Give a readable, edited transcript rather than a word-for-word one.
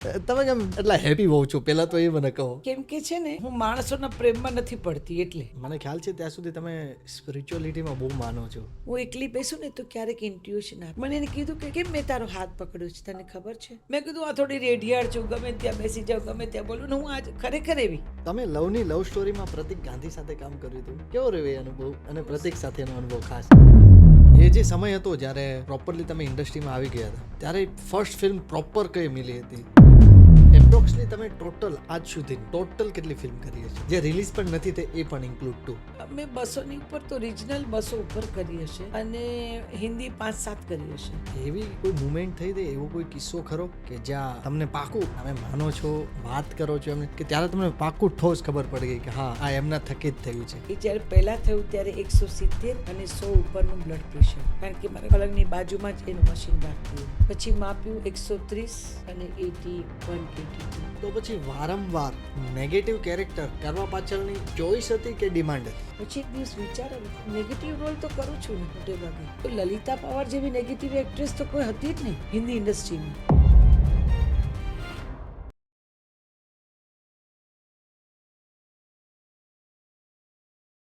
તમે કેમ એટલા હેપી હોવ છો પહેલા તો એ મને કહો. કેમ કે છે ને હું માણસોના પ્રેમમાં નથી પડતી, એટલે મને ખ્યાલ છે ત્યાં સુધી તમે સ્પિરિચ્યુઅલિટીમાં બહુ માનો છો. હું એકલી બેસું ને તો ક્યારેક ઇન્ટ્યુશન આવે. મને એને કીધું કે કેમ મેં તારો હાથ પકડ્યો છે, તને ખબર છે? મેં કીધું આ થોડી રેડિયાળ છું, ગમે ત્યાં બેસી જાઉં, ગમે ત્યાં બોલું ને હું આજ ખરેખર એવી. તમે લવની લવ સ્ટોરીમાં પ્રતિક ગાંધી સાથે કામ કર્યું હતું, કેવો રહ્યો એ અનુભવ અને પ્રતિક સાથેનો અનુભવ ખાસ? એ જે સમય હતો જ્યારે પ્રોપરલી તમે ઇન્ડસ્ટ્રીમાં આવી ગયા હતા, ત્યારે ફર્સ્ટ ફિલ્મ પ્રોપર કઈ મિલી હતી? એપ્રોક્સલી તમે ટોટલ આજ સુધી ટોટલ કેટલી ફિલ્મ કરી હશે જે રિલીઝ પણ નથી તે એ પણ ઇન્ક્લુડ ટુ? મેં 200ની ઉપર તો રિજનલ 200 ઉપર કરી હશે અને હિન્દી 5-7 કરી હશે. એવી કોઈ મુમેન્ટ થઈ હતી, એવો કોઈ કિસ્સો ખરો કે જ્યાં તમને પાકું તમે માનો છો, વાત કરો છો એમને, કે ત્યારે તમને પાકું ઠોસ ખબર પડી ગઈ કે હા આ એમના થકી જ થયું છે? એ જ્યારે પહેલાં થયું ત્યારે 170 અને 100 ઉપરનું બ્લડ પ્રેશર, કારણ કે મારા પલંગની બાજુમાં જ એનું મશીન રાખવું. પછી માપ્યું 130 અને 81-82. તો પછી વારંવાર નેગેટિવ કેરેક્ટર કરવા પાછળની ચોઈસ હતી કે ડિમાન્ડ હતી? પછી એક દિવસ વિચાર આવ્યો, નેગેટિવ રોલ તો કરું છું ને મોટે ભાગે, તો લલિતા પવાર જેવી નેગેટિવ એક્ટ્રેસ તો કોઈ હતી જ નહીં હિન્દી ઇન્ડસ્ટ્રીમાં.